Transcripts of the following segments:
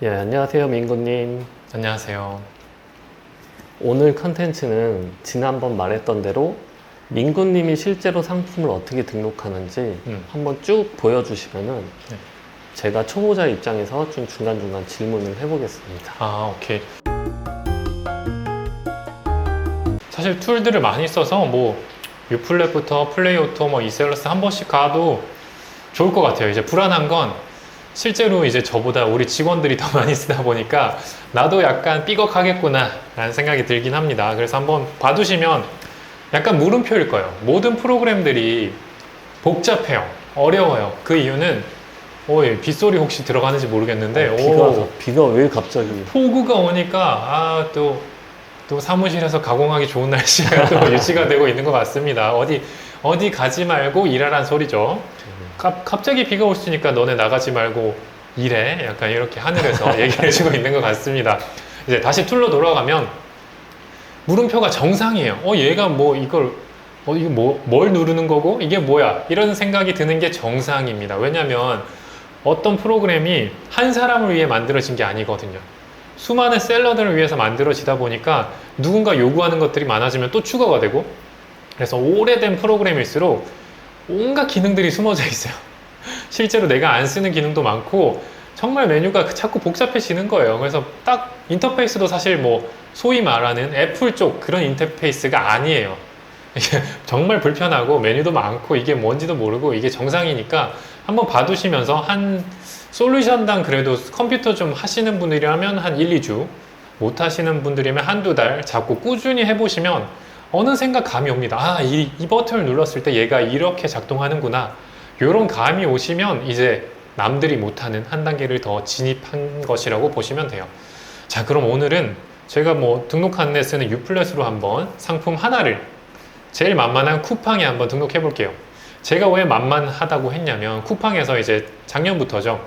예, 안녕하세요, 민구님. 안녕하세요. 오늘 컨텐츠는 지난번 말했던 대로 민구님이 실제로 상품을 어떻게 등록하는지 한번 쭉 보여주시면은 네. 제가 초보자 입장에서 좀 중간중간 질문을 해보겠습니다. 오케이. 사실 툴들을 많이 써서 유플랫부터 플레이오토, 이셀러스 한 번씩 가도 좋을 것 같아요. 이제 불안한 건 실제로 이제 저보다 우리 직원들이 더 많이 쓰다 보니까 나도 약간 삐걱하겠구나 라는 생각이 들긴 합니다. 그래서 한번 봐두시면 약간 물음표일 거예요. 모든 프로그램들이 복잡해요. 어려워요. 그 이유는 빗소리 혹시 들어가는지 모르겠는데 비가 왜 갑자기? 폭우가 오니까 또 사무실에서 가공하기 좋은 날씨가 또 유지가 되고 있는 것 같습니다. 어디 가지 말고 일하란 소리죠. 갑자기 비가 올 수 있으니까 너네 나가지 말고 일해. 약간 이렇게 하늘에서 얘기를 해주고 있는 것 같습니다. 이제 다시 툴로 돌아가면 물음표가 정상이에요. 얘가 뭘 누르는 거고 이게 뭐야? 이런 생각이 드는 게 정상입니다. 왜냐면 어떤 프로그램이 한 사람을 위해 만들어진 게 아니거든요. 수많은 셀러들을 위해서 만들어지다 보니까 누군가 요구하는 것들이 많아지면 또 추가가 되고, 그래서 오래된 프로그램일수록 온갖 기능들이 숨어져 있어요. 실제로 내가 안 쓰는 기능도 많고 정말 메뉴가 자꾸 복잡해지는 거예요. 그래서 딱 인터페이스도 사실 소위 말하는 애플 쪽 그런 인터페이스가 아니에요. 이게 정말 불편하고 메뉴도 많고 이게 뭔지도 모르고 이게 정상이니까 한번 봐두시면서 한 솔루션당 그래도 컴퓨터 좀 하시는 분들이라면 한 1, 2주, 못 하시는 분들이면 한두 달 잡고 꾸준히 해보시면 어느샌가 감이 옵니다. 이 버튼을 눌렀을 때 얘가 이렇게 작동하는구나. 이런 감이 오시면 이제 남들이 못하는 한 단계를 더 진입한 것이라고 보시면 돼요. 자, 그럼 오늘은 제가 등록한 데 쓰는 유플랫으로 한번 상품 하나를 제일 만만한 쿠팡에 한번 등록해 볼게요. 제가 왜 만만하다고 했냐면 쿠팡에서 이제 작년부터죠.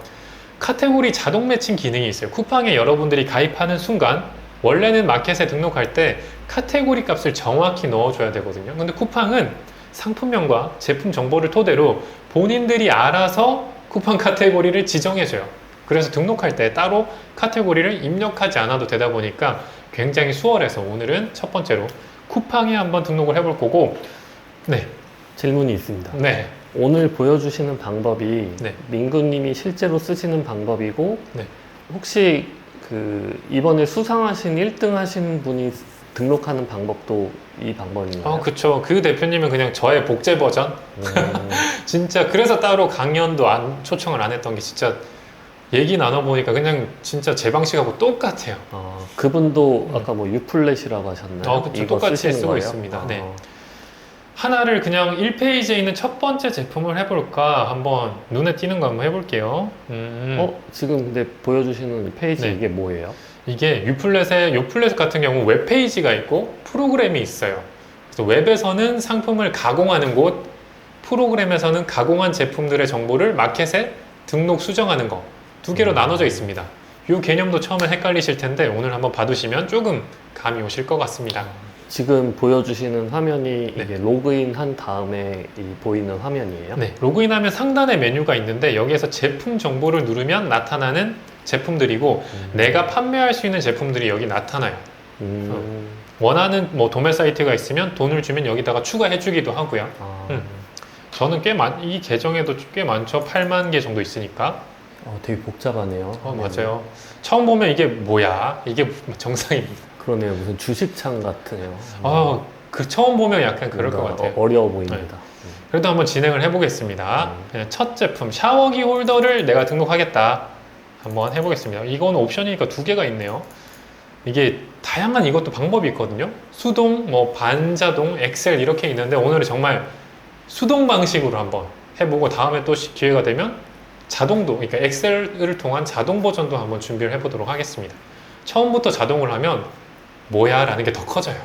카테고리 자동 매칭 기능이 있어요. 쿠팡에 여러분들이 가입하는 순간 원래는 마켓에 등록할 때 카테고리 값을 정확히 넣어줘야 되거든요. 근데 쿠팡은 상품명과 제품 정보를 토대로 본인들이 알아서 쿠팡 카테고리를 지정해줘요. 그래서 등록할 때 따로 카테고리를 입력하지 않아도 되다 보니까 굉장히 수월해서 오늘은 첫 번째로 쿠팡에 한번 등록을 해볼 거고, 네. 질문이 있습니다. 네. 오늘 보여주시는 방법이 네. 민구님이 실제로 쓰시는 방법이고 네. 혹시 이번에 수상하신 1등 하신 분이 등록하는 방법도 이 방법인가요? 그쵸. 그 대표님은 그냥 저의 복제 버전? 진짜 그래서 따로 강연도 초청을 안 했던 게 진짜 얘기 나눠보니까 그냥 진짜 제 방식하고 똑같아요. 그분도 아까 유플랫이라고 하셨나요? 그쵸. 똑같이 쓰고 거예요? 있습니다. 네. 하나를 그냥 1페이지에 있는 첫 번째 제품을 해볼까 한번 눈에 띄는 거 한번 해볼게요. 지금 근데 보여주시는 페이지 네. 이게 뭐예요? 이게 유플랫 같은 경우 웹페이지가 있고 프로그램이 있어요. 그래서 웹에서는 상품을 가공하는 곳, 프로그램에서는 가공한 제품들의 정보를 마켓에 등록 수정하는 거, 두 개로 나눠져 있습니다. 이 개념도 처음에 헷갈리실 텐데 오늘 한번 봐두시면 조금 감이 오실 것 같습니다. 지금 보여주시는 화면이 네. 이게 로그인 한 다음에 보이는 화면이에요? 네, 로그인하면 상단에 메뉴가 있는데 여기에서 제품 정보를 누르면 나타나는 제품들이고 내가 판매할 수 있는 제품들이 여기 나타나요. 원하는 도매 사이트가 있으면 돈을 주면 여기다가 추가해 주기도 하고요. 저는 이 계정에도 꽤 많죠. 8만 개 정도 있으니까. 되게 복잡하네요. 맞아요. 처음 보면 이게 뭐야? 이게 정상입니다. 그러네요. 무슨 주식창 같으네요. 처음 보면 약간 그럴 것 같아요. 어려워 보입니다. 그래도 한번 진행을 해보겠습니다. 그냥 첫 제품 샤워기 홀더를 내가 등록하겠다. 한번 해보겠습니다. 이건 옵션이니까 두 개가 있네요. 이게 다양한 이것도 방법이 있거든요. 수동, 반자동, 엑셀 이렇게 있는데 오늘은 정말 수동 방식으로 한번 해보고 다음에 또 기회가 되면 자동도, 그러니까 엑셀을 통한 자동 버전도 한번 준비를 해보도록 하겠습니다. 처음부터 자동을 하면 뭐야? 라는 게 더 커져요.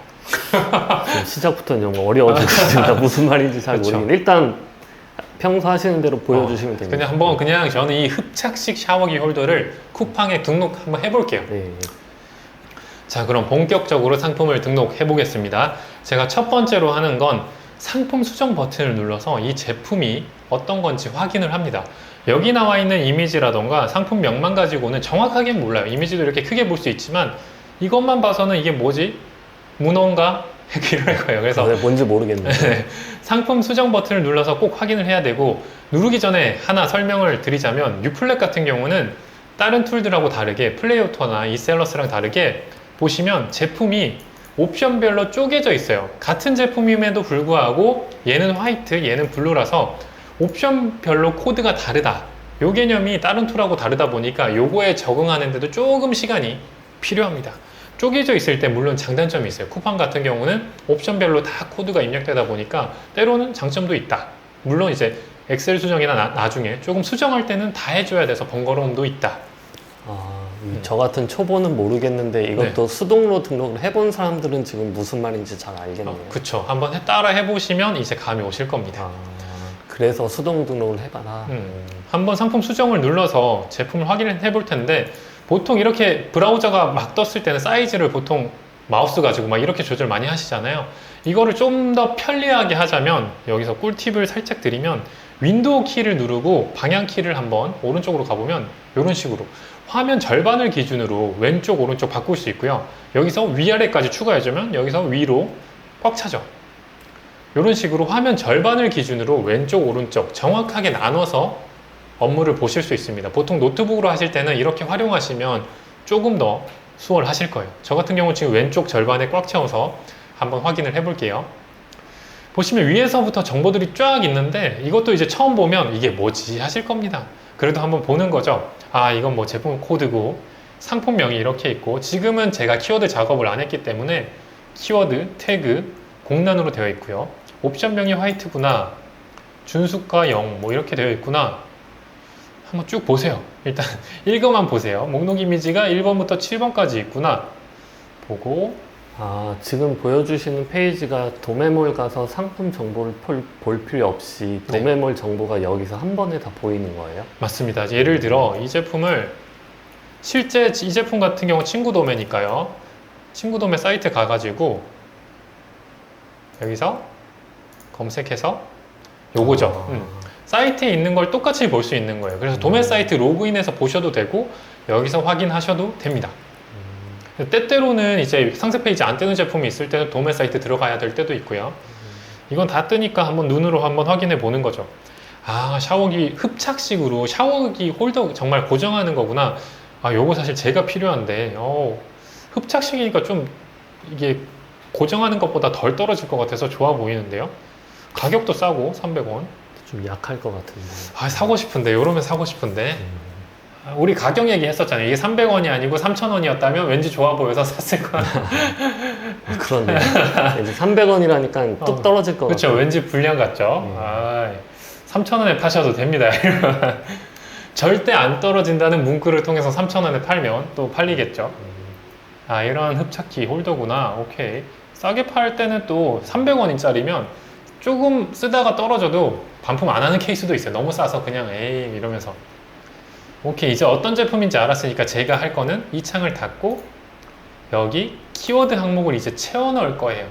시작부터 너무 어려워지겠습니다. 무슨 말인지 잘 그렇죠. 모르겠는데 일단 평소 하시는 대로 보여주시면 됩니다. 그냥 저는 이 흡착식 샤워기 홀더를 쿠팡에 등록 한번 해볼게요. 네. 자, 그럼 본격적으로 상품을 등록해 보겠습니다. 제가 첫 번째로 하는 건 상품 수정 버튼을 눌러서 이 제품이 어떤 건지 확인을 합니다. 여기 나와 있는 이미지라던가 상품명만 가지고는 정확하게 몰라요. 이미지도 이렇게 크게 볼 수 있지만 이것만 봐서는 이게 뭐지? 문어인가? 이럴 거예요. 그래서 뭔지 모르겠는데. 상품 수정 버튼을 눌러서 꼭 확인을 해야 되고, 누르기 전에 하나 설명을 드리자면 유플렉 같은 경우는 다른 툴들하고 다르게 플레이오토나 이셀러스랑 다르게 보시면 제품이 옵션별로 쪼개져 있어요. 같은 제품임에도 불구하고 얘는 화이트, 얘는 블루라서 옵션별로 코드가 다르다. 요 개념이 다른 툴하고 다르다 보니까 요거에 적응하는데도 조금 시간이 필요합니다. 쪼개져 있을 때 물론 장단점이 있어요. 쿠팡 같은 경우는 옵션별로 다 코드가 입력되다 보니까 때로는 장점도 있다. 물론 이제 엑셀 수정이나 나중에 조금 수정할 때는 다 해줘야 돼서 번거로움도 있다. 저 같은 초보는 모르겠는데 이것도 수동으로 등록을 해본 사람들은 지금 무슨 말인지 잘 알겠네요. 그쵸. 한번 따라 해보시면 이제 감이 오실 겁니다. 그래서 수동 등록을 해봐라. 한번 상품 수정을 눌러서 제품을 확인을 해볼 텐데, 보통 이렇게 브라우저가 막 떴을 때는 사이즈를 보통 마우스 가지고 막 이렇게 조절 많이 하시잖아요. 이거를 좀 더 편리하게 하자면, 여기서 꿀팁을 살짝 드리면, 윈도우 키를 누르고 방향 키를 한번 오른쪽으로 가보면 이런 식으로 화면 절반을 기준으로 왼쪽 오른쪽 바꿀 수 있고요. 여기서 위아래까지 추가해주면 여기서 위로 꽉 차죠. 이런 식으로 화면 절반을 기준으로 왼쪽 오른쪽 정확하게 나눠서 업무를 보실 수 있습니다. 보통 노트북으로 하실 때는 이렇게 활용하시면 조금 더 수월하실 거예요. 저 같은 경우 지금 왼쪽 절반에 꽉 채워서 한번 확인을 해볼게요. 보시면 위에서부터 정보들이 쫙 있는데, 이것도 이제 처음 보면 이게 뭐지 하실 겁니다. 그래도 한번 보는 거죠. 이건 뭐 제품 코드고 상품명이 이렇게 있고, 지금은 제가 키워드 작업을 안 했기 때문에 키워드, 태그, 공란으로 되어 있고요. 옵션명이 화이트구나, 준수가 0, 뭐 이렇게 되어 있구나. 한번 쭉 보세요. 일단 읽어만 보세요. 목록 이미지가 1번부터 7번까지 있구나 보고, 지금 보여주시는 페이지가 도매몰 가서 상품 정보를 볼 필요 없이 도매몰 정보가 여기서 한 번에 다 보이는 거예요? 맞습니다. 예를 들어 이 제품을 실제 이 제품 같은 경우 친구 도매니까요. 친구 도매 사이트 가가지고 여기서 검색해서 요거죠. 사이트에 있는 걸 똑같이 볼 수 있는 거예요. 그래서 도매 사이트 로그인해서 보셔도 되고 여기서 확인하셔도 됩니다. 때때로는 이제 상세 페이지 안 뜨는 제품이 있을 때는 도매 사이트 들어가야 될 때도 있고요. 이건 다 뜨니까 한번 눈으로 한번 확인해 보는 거죠. 샤워기 흡착식으로 샤워기 홀더 정말 고정하는 거구나. 요거 사실 제가 필요한데 흡착식이니까 좀 이게 고정하는 것보다 덜 떨어질 것 같아서 좋아 보이는데요. 가격도 싸고 300원. 좀 약할 것 같은데. 사고 싶은데, 요러면 사고 싶은데. 우리 가격 얘기 했었잖아요. 이게 300원이 아니고 3,000원이었다면 왠지 좋아 보여서 샀을 거야. 그러네. 이제 300원이라니까 뚝 떨어질 것 그렇죠. 같아요. 왠지 불량 같죠. 3,000원에 파셔도 됩니다. 절대 안 떨어진다는 문구를 통해서 3,000원에 팔면 또 팔리겠죠. 이런 흡착기 홀더구나. 오케이. 싸게 팔 때는 또 300원짜리면 조금 쓰다가 떨어져도 반품 안 하는 케이스도 있어요. 너무 싸서 그냥 에이 이러면서. 오케이, 이제 어떤 제품인지 알았으니까 제가 할 거는 이 창을 닫고 여기 키워드 항목을 이제 채워 넣을 거예요.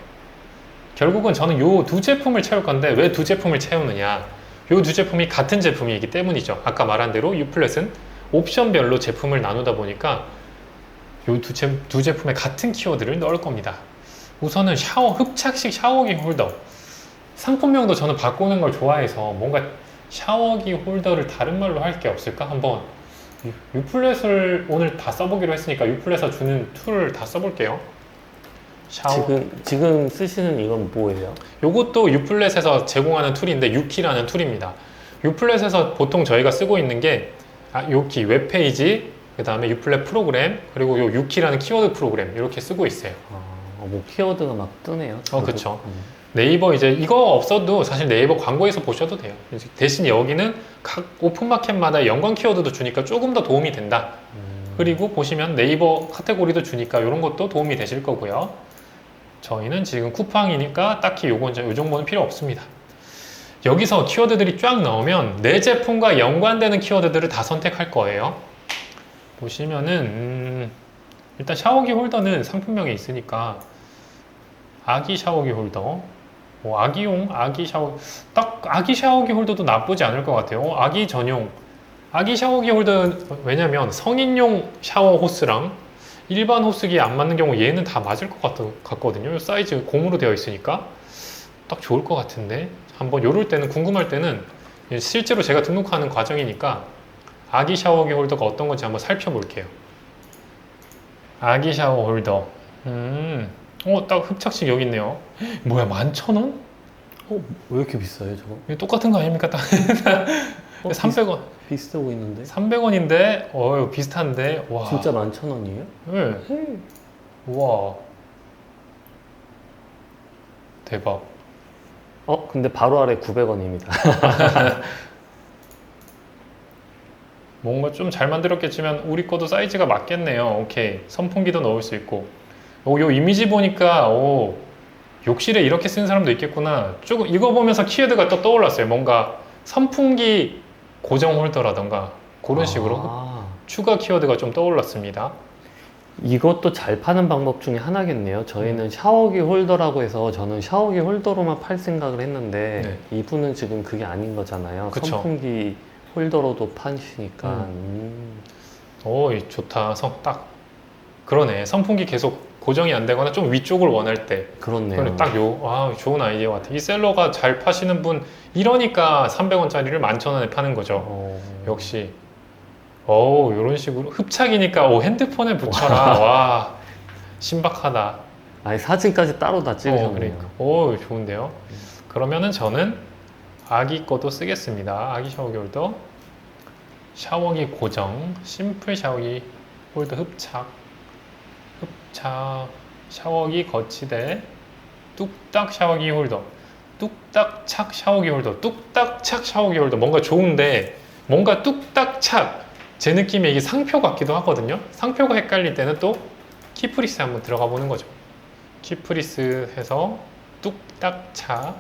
결국은 저는 요 두 제품을 채울 건데, 왜 두 제품을 채우느냐, 요 두 제품이 같은 제품이기 때문이죠. 아까 말한 대로 유플랫은 옵션별로 제품을 나누다 보니까 요 두 제품의 같은 키워드를 넣을 겁니다. 우선은 흡착식 샤워기 홀더. 상품명도 저는 바꾸는 걸 좋아해서 뭔가 샤워기 홀더를 다른 말로 할 게 없을까? 한번 유플랫을 오늘 다 써보기로 했으니까 유플랫에서 주는 툴을 다 써볼게요. 지금 쓰시는 이건 뭐예요? 요것도 유플랫에서 제공하는 툴인데 유키라는 툴입니다. 유플랫에서 보통 저희가 쓰고 있는 게 요키 웹페이지, 그 다음에 유플랫 프로그램, 그리고 요 유키라는 키워드 프로그램 이렇게 쓰고 있어요. 뭐 키워드가 막 뜨네요. 그쵸. 네이버 이제 이거 없어도 사실 네이버 광고에서 보셔도 돼요. 대신 여기는 각 오픈마켓마다 연관 키워드도 주니까 조금 더 도움이 된다. 그리고 보시면 네이버 카테고리도 주니까 이런 것도 도움이 되실 거고요. 저희는 지금 쿠팡이니까 딱히 요 정보는 필요 없습니다. 여기서 키워드들이 쫙 나오면 내 제품과 연관되는 키워드들을 다 선택할 거예요. 보시면은 일단 샤워기 홀더는 상품명에 있으니까 아기 샤워기 홀더, 아기용 아기 샤워기 홀더도 나쁘지 않을 것 같아요. 아기 전용 아기 샤워기 홀더 왜냐면 성인용 샤워 호스랑 일반 호스기에 안 맞는 경우 얘는 다 맞을 것 같거든요. 사이즈 공으로 되어 있으니까 딱 좋을 것 같은데 한번 요럴 때는 궁금할 때는 실제로 제가 등록하는 과정이니까 아기 샤워기 홀더가 어떤 건지 한번 살펴볼게요. 아기 샤워 홀더 딱 흡착식 여기 있네요. 뭐야 11,000원? 왜 이렇게 비싸요, 저거? 이거 똑같은 거 아닙니까? 300원. 비슷해 보이는데? 300원인데, 비슷한데, 와. 진짜 11,000원이에요? 네. 우와. 대박. 근데 바로 아래 900원입니다. 뭔가 좀 잘 만들었겠지만, 우리 거도 사이즈가 맞겠네요. 오케이. 선풍기도 넣을 수 있고. 요 이미지 보니까, 욕실에 이렇게 쓰는 사람도 있겠구나. 조금 이거 보면서 키워드가 또 떠올랐어요. 뭔가 선풍기 고정 홀더라던가 그런 식으로 추가 키워드가 좀 떠올랐습니다. 이것도 잘 파는 방법 중에 하나겠네요. 저희는 샤워기 홀더라고 해서 저는 샤워기 홀더로만 팔 생각을 했는데 이분은 지금 그게 아닌 거잖아요. 그쵸. 선풍기 홀더로도 파시니까. 좋다. 딱 그러네. 선풍기 계속 고정이 안 되거나 좀 위쪽을 원할 때 그렇네요. 딱 좋은 아이디어 같아. 이 셀러가 잘 파시는 분 이러니까 300원짜리를 11,000원에 파는 거죠. 역시 이런 식으로 흡착이니까 핸드폰에 붙여라. 와 신박하다. 아니 사진까지 따로 다 찍으셨네요. 그러니까. 좋은데요. 그러면은 저는 아기 거도 쓰겠습니다. 아기 샤워기 홀더 샤워기 고정 심플 샤워기 홀더 흡착 샤워기 거치대 뚝딱 샤워기 홀더 뚝딱 착 샤워기 홀더 뚝딱 착 샤워기 홀더 뭔가 좋은데 뭔가 뚝딱 착 제 느낌에 이게 상표 같기도 하거든요. 상표가 헷갈릴 때는 또 키프리스 한번 들어가 보는 거죠. 키프리스 해서 뚝딱 착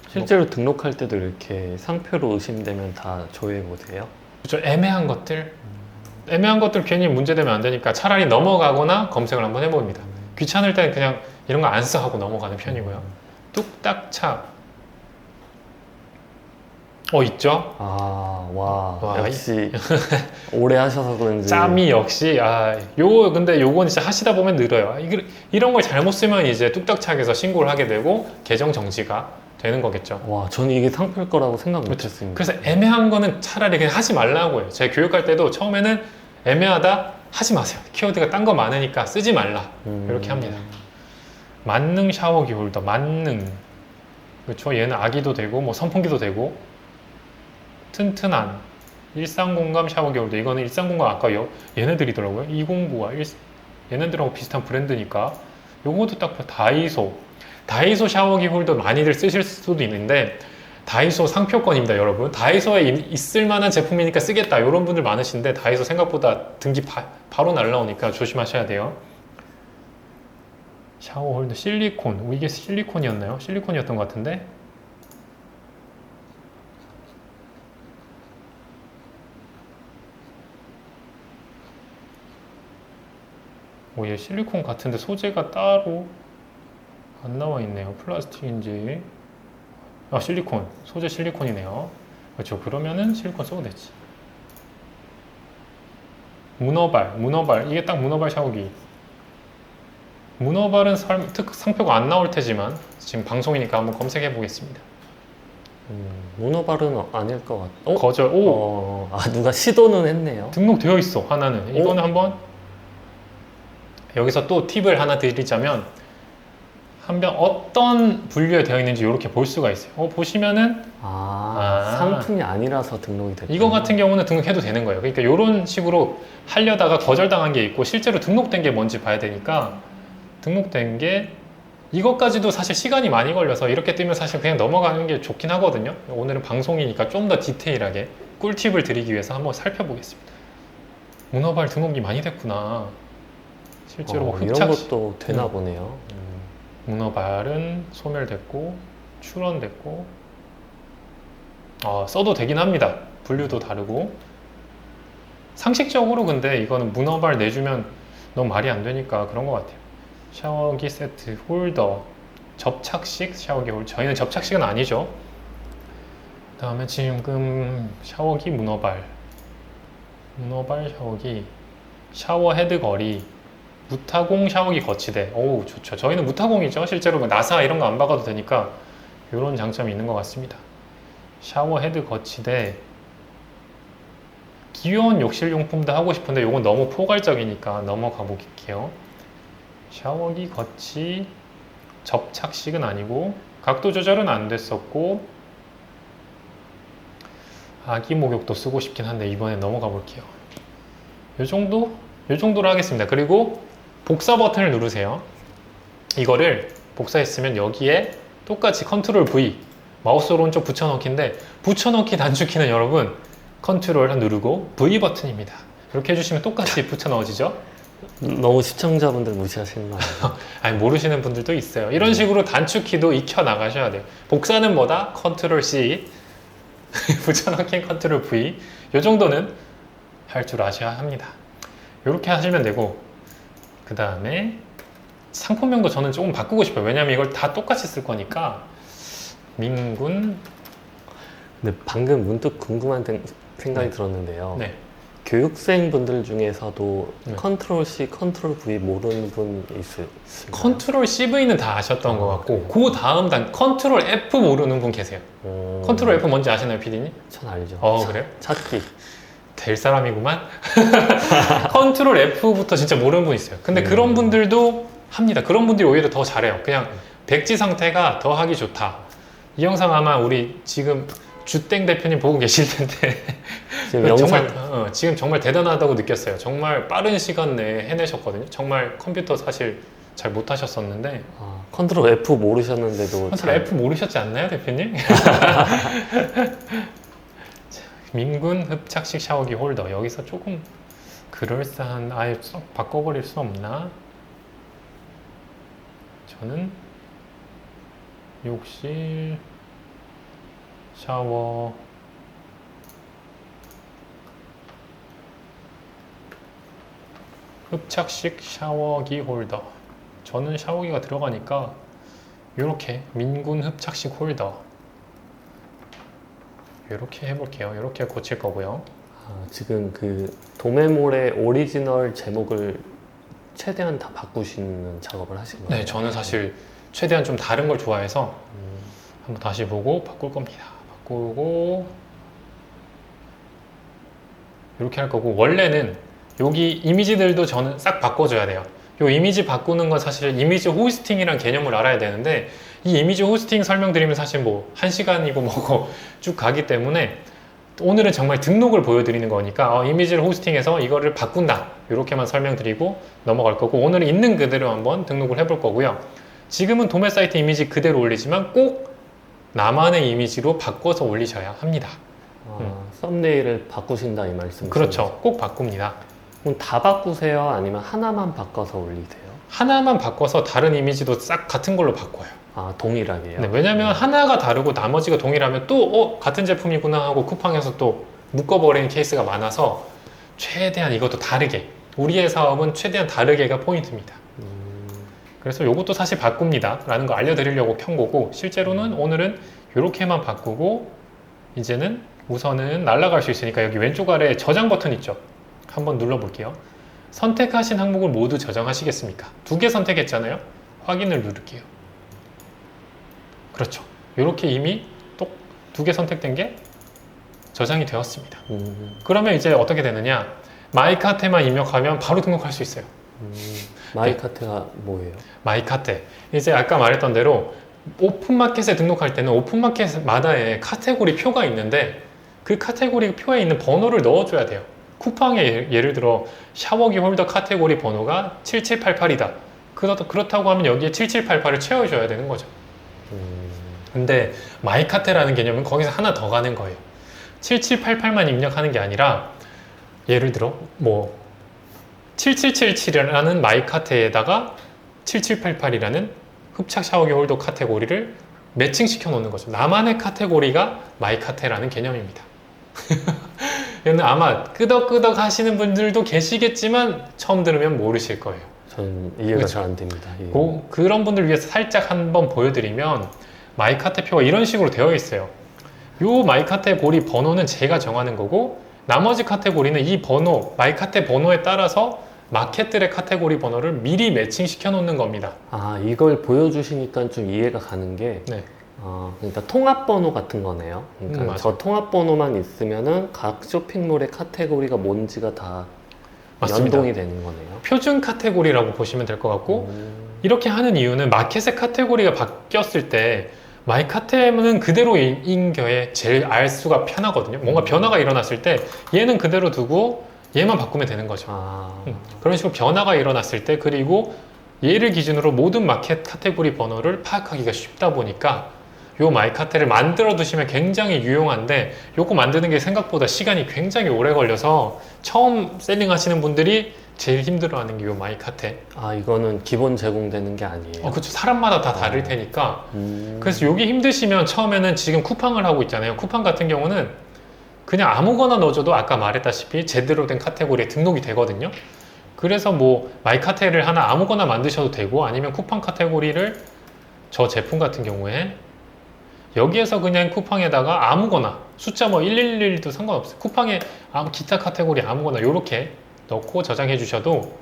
실제로 등록할 때도 이렇게 상표로 의심되면 다 조회해 보세요. 그렇죠. 애매한 것들 괜히 문제되면 안 되니까 차라리 넘어가거나 검색을 한번 해봅니다. 귀찮을 때는 그냥 이런 거 안 써 하고 넘어가는 편이고요. 뚝딱차 있죠? 역시 오래 하셔서 그런지 짬이 역시 근데 요건 진짜 하시다 보면 늘어요. 이런 걸 잘못 쓰면 이제 뚝딱착에서 신고를 하게 되고 계정 정지가 되는 거겠죠. 저는 이게 상표일 거라고 생각 못했습니다. 그래서 애매한 거는 차라리 그냥 하지 말라고 해요. 제가 교육할 때도 처음에는 애매하다 하지 마세요. 키워드가 딴 거 많으니까 쓰지 말라 이렇게 합니다. 만능 샤워기 홀더 만능 그렇죠. 얘는 아기도 되고 뭐 선풍기도 되고 튼튼한 일상공감 샤워기 홀더 이거는 일상공감 아까 얘네들이더라고요. 209와 얘네들하고 비슷한 브랜드니까 요것도 딱 다이소 샤워기 홀더 많이들 쓰실 수도 있는데 다이소 상표권입니다, 여러분. 다이소에 있을 만한 제품이니까 쓰겠다 이런 분들 많으신데 다이소 생각보다 등기 바로 날라오니까 조심하셔야 돼요. 샤워 홀더 실리콘 이게 실리콘이었나요? 실리콘이었던 것 같은데 얘 실리콘 같은데 소재가 따로 안 나와 있네요. 플라스틱인지 실리콘 소재 실리콘이네요. 그렇죠. 그러면은 실리콘 써도 되지. 문어발 이게 딱 문어발 샤워기. 문어발은 상표가 안 나올 테지만 지금 방송이니까 한번 검색해 보겠습니다. 문어발은 아닐 것 같아. 거절. 누가 시도는 했네요. 등록되어 있어 하나는. 이거는 한번 여기서 또 팁을 하나 드리자면 어떤 분류에 되어 있는지 이렇게 볼 수가 있어요. 보시면은 상품이 아니라서 등록이 됐다. 이거 같은 경우는 등록해도 되는 거예요. 그러니까 이런 식으로 하려다가 거절당한 게 있고 실제로 등록된 게 뭔지 봐야 되니까 등록된 게 이것까지도 사실 시간이 많이 걸려서 이렇게 뜨면 사실 그냥 넘어가는 게 좋긴 하거든요. 오늘은 방송이니까 좀 더 디테일하게 꿀팁을 드리기 위해서 한번 살펴보겠습니다. 문어발 등록이 많이 됐구나. 실제로 이런 것도 되나 보네요. 문어발은 소멸됐고 출원됐고 써도 되긴 합니다. 분류도 다르고 상식적으로 근데 이거는 문어발 내주면 너무 말이 안 되니까 그런 것 같아요. 샤워기 세트 홀더 접착식 샤워기 홀더 저희는 접착식은 아니죠. 그 다음에 지금 샤워기 문어발 문어발 샤워기, 샤워 헤드 거리, 무타공 샤워기 거치대. 오, 좋죠. 저희는 무타공이죠. 실제로 뭐 나사 이런 거 안 박아도 되니까 이런 장점이 있는 것 같습니다. 샤워 헤드 거치대. 귀여운 욕실 용품도 하고 싶은데 이건 너무 포괄적이니까 넘어가 볼게요. 샤워기 거치, 접착식은 아니고 각도 조절은 안 됐었고 아기 목욕도 쓰고 싶긴 한데 이번에 넘어가 볼게요. 요 정도로 하겠습니다. 그리고 복사 버튼을 누르세요. 이거를 복사했으면 여기에 똑같이 컨트롤 V 마우스 오른쪽 붙여넣기인데 붙여넣기 단축키는 여러분 컨트롤 누르고 V 버튼입니다. 이렇게 해주시면 똑같이 붙여넣어지죠. 너무 시청자분들 무시하시는 거 아니에요? 아니 모르시는 분들도 있어요. 이런 식으로 단축키도 익혀 나가셔야 돼요. 복사는 뭐다? 컨트롤 C 붙여넣기 컨트롤 V 이 정도는 할 줄 아셔야 합니다. 이렇게 하시면 되고 그 다음에 상품명도 저는 조금 바꾸고 싶어요. 왜냐면 이걸 다 똑같이 쓸 거니까 민군. 근데 방금 문득 궁금한 생각이 들었는데요. 네. 교육생분들 중에서도 네. 컨트롤 C, 컨트롤 V 모르는 분 있으신가요? 컨트롤 CV는 다 아셨던 것 같고 그 다음 단 컨트롤 F 모르는 분 계세요. 컨트롤 F 뭔지 아시나요, PD님? 전 알죠. 그래요? 찾기. 될 사람이구만. 컨트롤 F부터 진짜 모르는 분 있어요. 근데 그런 분들도 합니다. 그런 분들이 오히려 더 잘해요. 그냥 백지 상태가 더 하기 좋다. 이 영상 아마 우리 지금 주땡 대표님 보고 계실 텐데 지금 지금 정말 대단하다고 느꼈어요. 정말 빠른 시간 내에 해내셨거든요. 정말 컴퓨터 사실 잘 못하셨었는데 컨트롤 F 모르셨는데도 컨트롤 F 모르셨지 않나요, 대표님? 민군 흡착식 샤워기 홀더. 여기서 조금 그럴싸한, 아예 쏙 바꿔버릴 수 없나? 저는 욕실 샤워 흡착식 샤워기 홀더. 저는 샤워기가 들어가니까 이렇게 민군 흡착식 홀더 이렇게 해볼게요. 이렇게 고칠 거고요. 지금 그 도메몰의 오리지널 제목을 최대한 다 바꾸시는 작업을 하신 거예요? 네, 저는 사실 최대한 좀 다른 걸 좋아해서 한번 다시 보고 바꿀 겁니다. 바꾸고 이렇게 할 거고, 원래는 여기 이미지들도 저는 싹 바꿔줘야 돼요. 이 이미지 바꾸는 건 사실 이미지 호스팅이란 개념을 알아야 되는데, 이 이미지 호스팅 설명드리면 사실 뭐 1시간이고 뭐고 쭉 가기 때문에 오늘은 정말 등록을 보여드리는 거니까 이미지를 호스팅해서 이거를 바꾼다 이렇게만 설명드리고 넘어갈 거고, 오늘은 있는 그대로 한번 등록을 해볼 거고요. 지금은 도매 사이트 이미지 그대로 올리지만 꼭 나만의 이미지로 바꿔서 올리셔야 합니다. 썸네일을 바꾸신다 이 말씀이시죠? 그렇죠. 꼭 바꿉니다. 그럼 다 바꾸세요? 아니면 하나만 바꿔서 올리세요? 하나만 바꿔서 다른 이미지도 싹 같은 걸로 바꿔요. 동일하게요? 네, 왜냐면 하나가 다르고 나머지가 동일하면 또 같은 제품이구나 하고 쿠팡에서 또 묶어버리는 케이스가 많아서 최대한 이것도 다르게, 우리의 사업은 최대한 다르게가 포인트입니다. 그래서 이것도 사실 바꿉니다 라는 거 알려드리려고 켠 거고, 실제로는 오늘은 이렇게만 바꾸고 이제는 우선은 날아갈 수 있으니까 여기 왼쪽 아래에 저장 버튼 있죠? 한번 눌러볼게요. 선택하신 항목을 모두 저장하시겠습니까? 2개 선택했잖아요. 확인을 누를게요. 그렇죠. 이렇게 이미 또 2개 선택된 게 저장이 되었습니다. 그러면 이제 어떻게 되느냐, 마이카테만 입력하면 바로 등록할 수 있어요. 마이카테가 뭐예요? 마이카테, 이제 아까 말했던 대로 오픈마켓에 등록할 때는 오픈마켓마다의 카테고리 표가 있는데 그 카테고리 표에 있는 번호를 넣어줘야 돼요. 쿠팡에 예를 들어 샤워기 홀더 카테고리 번호가 7788이다. 그렇다고 하면 여기에 7788을 채워줘야 되는 거죠. 근데 마이카테라는 개념은 거기서 하나 더 가는 거예요. 7788만 입력하는 게 아니라 예를 들어 뭐 7777이라는 마이카테에다가 7788이라는 흡착 샤워기 홀더 카테고리를 매칭시켜 놓는 거죠. 나만의 카테고리가 마이카테라는 개념입니다. 이거는 아마 끄덕끄덕 하시는 분들도 계시겠지만 처음 들으면 모르실 거예요. 저는 이해가 잘 안 됩니다. 그런 분들 위해서 살짝 한번 보여드리면, 마이카테 표가 이런 식으로 되어 있어요. 요 마이카테고리 번호는 제가 정하는 거고, 나머지 카테고리는 이 번호, 마이카테 번호에 따라서 마켓들의 카테고리 번호를 미리 매칭시켜 놓는 겁니다. 아, 이걸 보여주시니까 좀 이해가 가는 게, 네. 그러니까 통합번호 같은 거네요. 그러니까 맞아요. 저 통합번호만 있으면은 각 쇼핑몰의 카테고리가 뭔지가 다 맞습니다. 연동이 되는 거네요. 표준 카테고리라고 보시면 될 것 같고, 이렇게 하는 이유는 마켓의 카테고리가 바뀌었을 때 마이카테는 그대로인 게 제일 알 수가 편하거든요. 뭔가 변화가 일어났을 때 얘는 그대로 두고 얘만 바꾸면 되는 거죠. 아, 그런 식으로 변화가 일어났을 때, 그리고 얘를 기준으로 모든 마켓 카테고리 번호를 파악하기가 쉽다 보니까 요 마이카테를 만들어 두시면 굉장히 유용한데, 요거 만드는 게 생각보다 시간이 굉장히 오래 걸려서 처음 셀링 하시는 분들이 제일 힘들어하는 게 요 마이카테. 아, 이거는 기본 제공되는 게 아니에요. 그렇죠. 사람마다 다 다를 테니까. 음. 그래서 요게 힘드시면 처음에는 지금 쿠팡을 하고 있잖아요. 쿠팡 같은 경우는 그냥 아무거나 넣어줘도 아까 말했다시피 제대로 된 카테고리에 등록이 되거든요. 그래서 뭐 마이카테를 하나 아무거나 만드셔도 되고, 아니면 쿠팡 카테고리를, 저 제품 같은 경우에 여기에서 그냥 쿠팡에다가 아무거나 숫자 뭐 111도 상관없어요. 쿠팡에 기타 카테고리 아무거나 요렇게 넣고 저장해 주셔도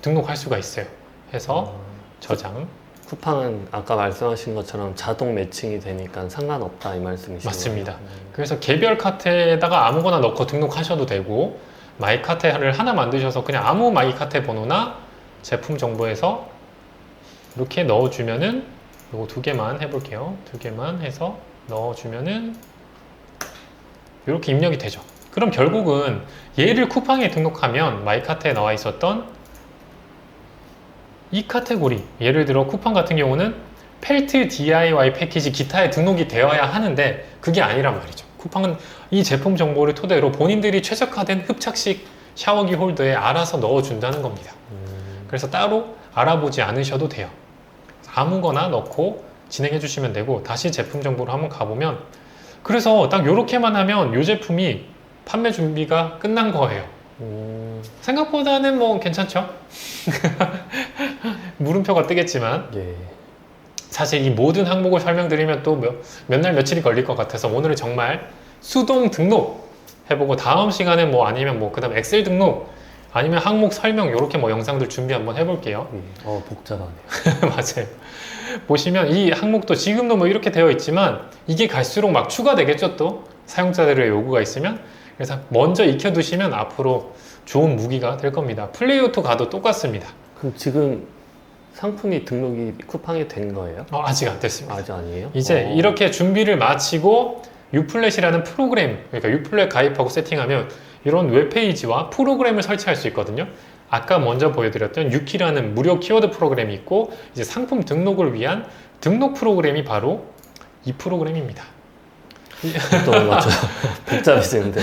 등록할 수가 있어요. 해서 저장. 쿠팡은 아까 말씀하신 것처럼 자동 매칭이 되니까 상관없다 이 말씀이시죠? 맞습니다. 그래서 개별 카테에다가 아무거나 넣고 등록하셔도 되고, 마이카테를 하나 만드셔서 그냥 아무 마이카테 번호나 제품 정보에서 이렇게 넣어주면은, 요거 2개만 해볼게요. 2개만 해서 넣어주면은 이렇게 입력이 되죠. 그럼 결국은 얘를 쿠팡에 등록하면 마이카테에 나와 있었던 이 카테고리, 예를 들어 쿠팡 같은 경우는 펠트 DIY 패키지 기타에 등록이 되어야 하는데 그게 아니란 말이죠. 쿠팡은 이 제품 정보를 토대로 본인들이 최적화된 흡착식 샤워기 홀더에 알아서 넣어준다는 겁니다. 그래서 따로 알아보지 않으셔도 돼요. 아무거나 넣고 진행해 주시면 되고, 다시 제품 정보로 한번 가보면, 그래서 딱 요렇게만 하면 이 제품이 판매 준비가 끝난 거예요. 생각보다는 뭐 괜찮죠? 물음표가 뜨겠지만, 예. 사실 이 모든 항목을 설명드리면 또 몇 날 며칠이 걸릴 것 같아서 오늘은 정말 수동 등록 해보고, 다음 시간에 뭐 아니면 뭐 그 다음 엑셀 등록 아니면 항목 설명 이렇게 뭐 영상들 준비 한번 해볼게요. 예. 복잡하네요. 맞아요. 보시면 이 항목도 지금도 뭐 이렇게 되어 있지만 이게 갈수록 막 추가되겠죠. 또 사용자들의 요구가 있으면. 그래서 먼저 익혀두시면 앞으로 좋은 무기가 될 겁니다. 플레이오토 가도 똑같습니다. 그럼 지금 상품이 등록이 쿠팡에 된 거예요? 아직 안 됐습니다. 아직 아니에요? 이제 이렇게 준비를 마치고 유플랫이라는 프로그램, 그러니까 유플랫 가입하고 세팅하면 이런 웹페이지와 프로그램을 설치할 수 있거든요. 아까 먼저 보여드렸던 유키라는 무료 키워드 프로그램이 있고, 이제 상품 등록을 위한 등록 프로그램이 바로 이 프로그램입니다. 또 맞죠. 복잡해지는데.